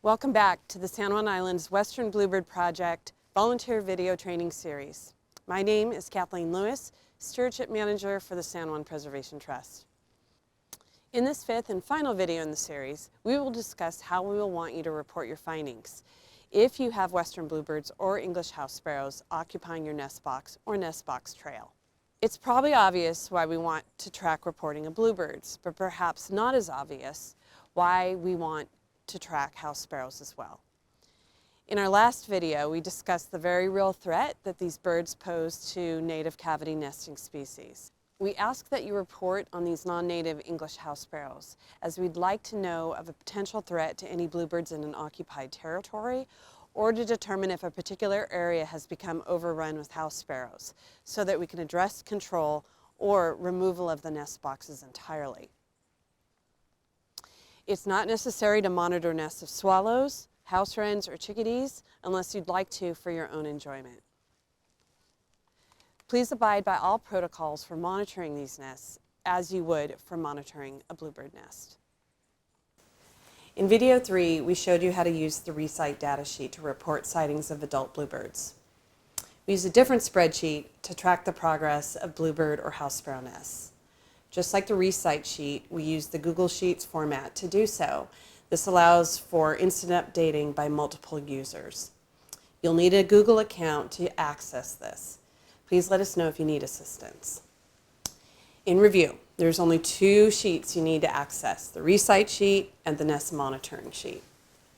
Welcome back to the San Juan Islands Western Bluebird Project Volunteer Video Training Series. My name is Kathleen Lewis, Stewardship Manager for the San Juan Preservation Trust. In this fifth and final video in the series, we will discuss how we will want you to report your findings if you have Western Bluebirds or English house sparrows occupying your nest box or nest box trail. It's probably obvious why we want to track reporting of bluebirds, but perhaps not as obvious why we want to track house sparrows as well. In our last video, we discussed the very real threat that these birds pose to native cavity nesting species. We ask that you report on these non-native English house sparrows, as we'd like to know of a potential threat to any bluebirds in an occupied territory, or to determine if a particular area has become overrun with house sparrows, so that we can address control or removal of the nest boxes entirely. It's not necessary to monitor nests of swallows, house wrens, or chickadees unless you'd like to for your own enjoyment. Please abide by all protocols for monitoring these nests as you would for monitoring a bluebird nest. In video 3, we showed you how to use the Recite datasheet to report sightings of adult bluebirds. We use a different spreadsheet to track the progress of bluebird or house sparrow nests. Just like the Recite sheet, we use the Google Sheets format to do so. This allows for instant updating by multiple users. You'll need a Google account to access this. Please let us know if you need assistance. In review, there's only 2 sheets you need to access, the Recite sheet and the Nest Monitoring sheet.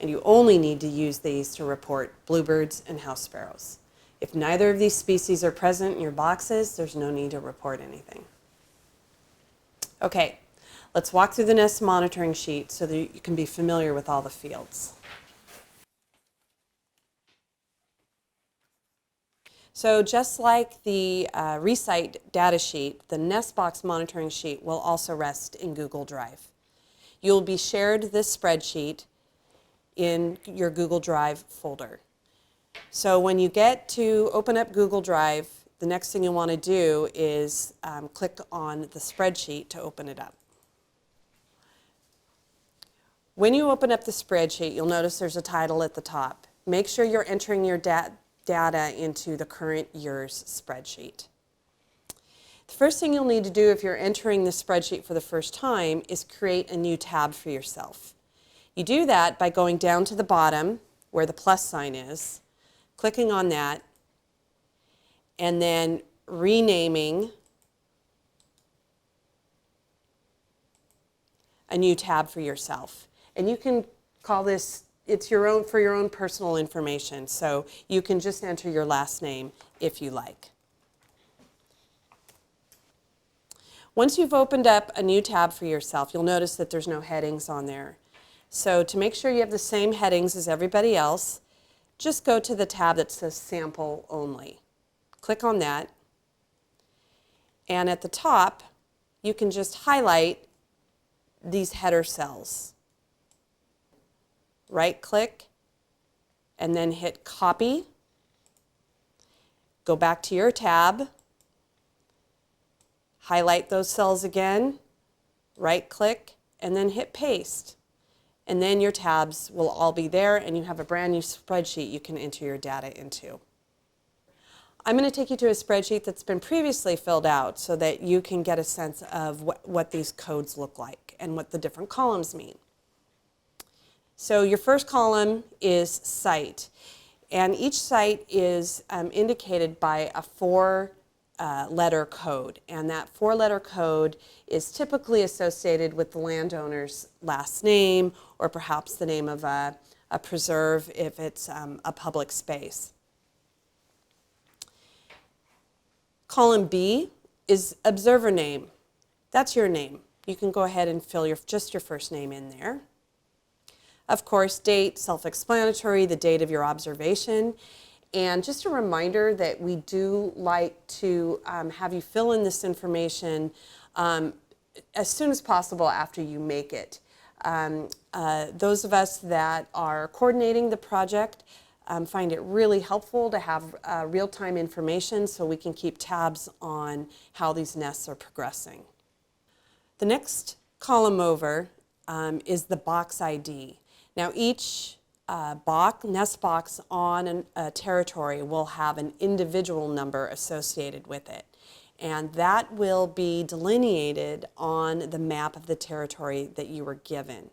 And you only need to use these to report bluebirds and house sparrows. If neither of these species are present in your boxes, there's no need to report anything. Okay, let's walk through the Nest Monitoring sheet so that you can be familiar with all the fields. So just like the Recite data sheet, the Nest Box Monitoring sheet will also rest in Google Drive. You'll be shared this spreadsheet in your Google Drive folder. So when you get to open up Google Drive, the next thing you want to do is click on the spreadsheet to open it up. When you open up the spreadsheet, you'll notice there's a title at the top. Make sure you're entering your data into the current year's spreadsheet. The first thing you'll need to do if you're entering the spreadsheet for the first time is create a new tab for yourself. You do that by going down to the bottom where the plus sign is, clicking on that, and then renaming a new tab for yourself. And you can call this, it's your own, for your own personal information, so you can just enter your last name if you like. Once you've opened up a new tab for yourself, you'll notice that there's no headings on there. So to make sure you have the same headings as everybody else, just go to the tab that says Sample Only. Click on that, and at the top you can just highlight these header cells. Right click and then hit Copy. Go back to your tab, highlight those cells again, right click, and then hit Paste. And then your tabs will all be there and you have a brand new spreadsheet you can enter your data into. I'm going to take you to a spreadsheet that's been previously filled out so that you can get a sense of what these codes look like and what the different columns mean. So your first column is site, and each site is indicated by a 4-letter code, and that 4-letter code is typically associated with the landowner's last name or perhaps the name of a preserve if it's a public space. Column B is observer name. That's your name. You can go ahead and fill just your first name in there. Of course, date, self-explanatory, the date of your observation. And just a reminder that we do like to have you fill in this information as soon as possible after you make it. Those of us that are coordinating the project find it really helpful to have real-time information so we can keep tabs on how these nests are progressing. The next column over is the box ID. Now each nest box on a territory will have an individual number associated with it. And that will be delineated on the map of the territory that you were given.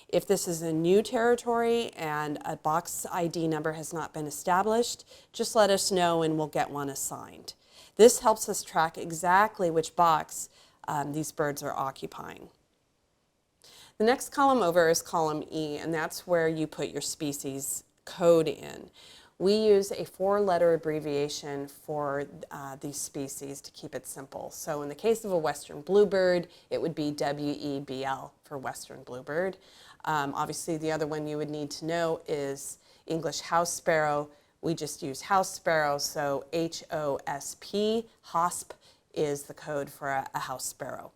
If this is a new territory and a box ID number has not been established, just let us know and we'll get one assigned. This helps us track exactly which box these birds are occupying. The next column over is column E, and that's where you put your species code in. We use a 4-letter abbreviation for these species to keep it simple. So in the case of a western bluebird, it would be WEBL for western bluebird. Obviously, the other one you would need to know is English house sparrow. We just use house sparrow, so HOSP, HOSP is the code for a house sparrow.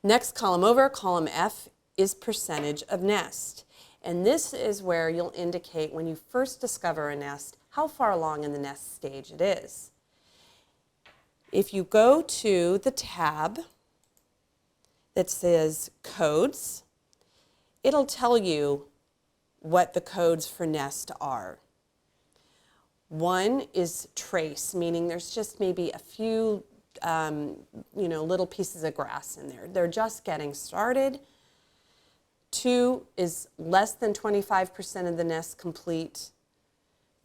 Next column over, column F, is percentage of nest. And this is where you'll indicate when you first discover a nest how far along in the nest stage it is. If you go to the tab that says codes, it'll tell you what the codes for nest are. One is trace, meaning there's just maybe a few little pieces of grass in there. They're just getting started. 2 is less than 25% of the nest complete.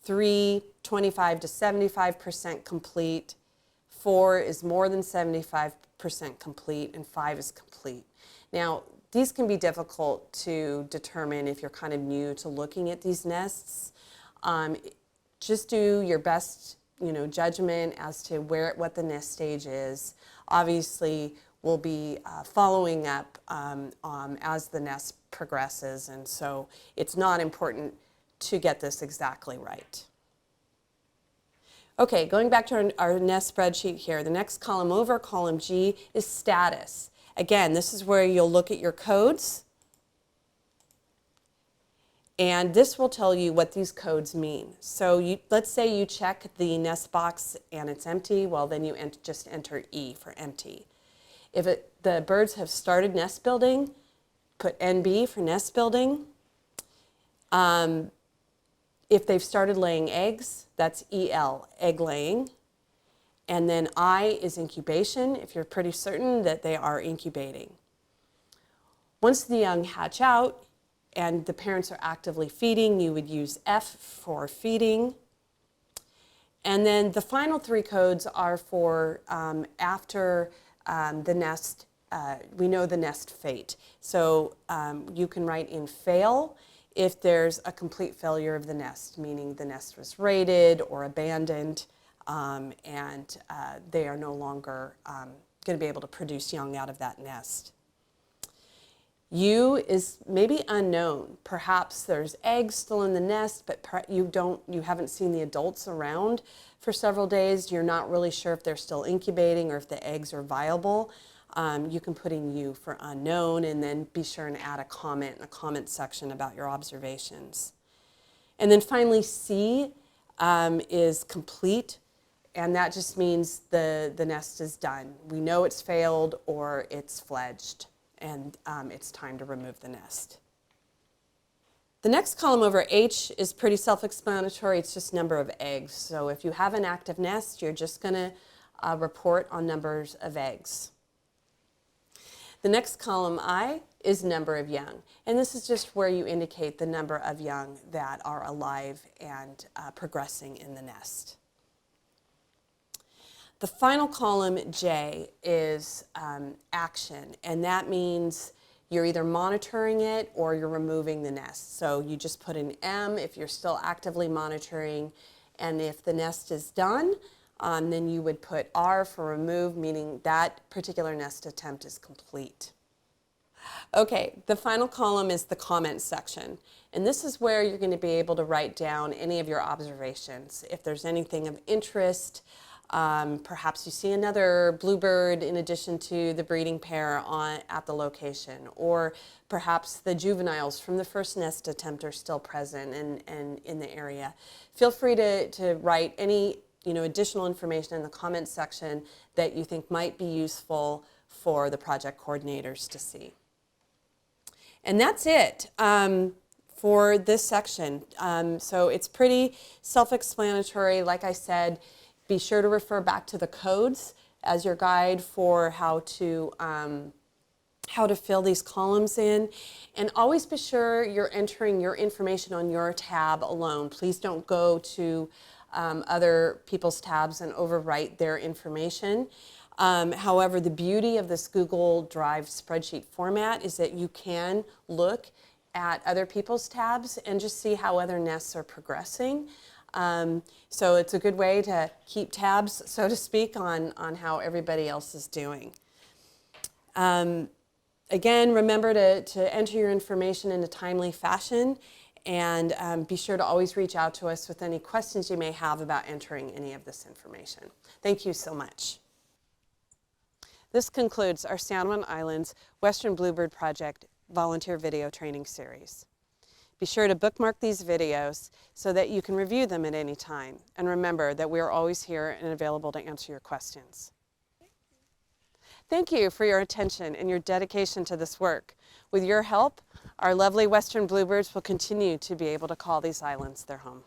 3, 25 to 75% complete. 4 is more than 75% complete, and 5 is complete. Now, these can be difficult to determine if you're kind of new to looking at these nests. Just do your best judgment as to what the nest stage is. Obviously, we'll be following up as the nest progresses, and so it's not important to get this exactly right. Okay, going back to our nest spreadsheet here, the next column over, column G, is status. Again, this is where you'll look at your codes, and this will tell you what these codes mean. So let's say you check the nest box and it's empty, well then you just enter E for empty. If the birds have started nest building, put NB for nest building. If they've started laying eggs, that's EL, egg laying. And then I is incubation, if you're pretty certain that they are incubating. Once the young hatch out and the parents are actively feeding, you would use F for feeding. And then the final 3 codes are for after the nest, we know the nest fate. So you can write in fail if there's a complete failure of the nest, meaning the nest was raided or abandoned, and they are no longer going to be able to produce young out of that nest. U is maybe unknown. Perhaps there's eggs still in the nest, but you haven't seen the adults around for several days. You're not really sure if they're still incubating or if the eggs are viable. You can put in U for unknown, and then be sure and add a comment in the comment section about your observations. And then finally, C is complete, and that just means the nest is done. We know it's failed or it's fledged, and it's time to remove the nest. The next column over H is pretty self-explanatory. It's just number of eggs. So if you have an active nest, you're just going to report on numbers of eggs. The next column, I, is number of young. And this is just where you indicate the number of young that are alive and progressing in the nest. The final column, J, is action, and that means you're either monitoring it or you're removing the nest. So you just put an M if you're still actively monitoring, and if the nest is done, then you would put R for remove, meaning that particular nest attempt is complete. Okay, the final column is the comment section, and this is where you're going to be able to write down any of your observations. If there's anything of interest, perhaps you see another bluebird in addition to the breeding pair at the location, or perhaps the juveniles from the first nest attempt are still present and in the area. Feel free to write any additional information in the comments section that you think might be useful for the project coordinators to see. And that's it. for this section. So it's pretty self-explanatory. Like I said, be sure to refer back to the codes as your guide for how to fill these columns in. And always be sure you're entering your information on your tab alone. Please don't go to other people's tabs and overwrite their information. However, the beauty of this Google Drive spreadsheet format is that you can look at other people's tabs and just see how other nests are progressing. So it's a good way to keep tabs, so to speak, on how everybody else is doing. Again, remember to enter your information in a timely fashion, and be sure to always reach out to us with any questions you may have about entering any of this information. Thank you so much. This concludes our San Juan Islands Western Bluebird Project volunteer video training series. Be sure to bookmark these videos so that you can review them at any time. And remember that we are always here and available to answer your questions. Thank you for your attention and your dedication to this work. With your help, our lovely Western Bluebirds will continue to be able to call these islands their home.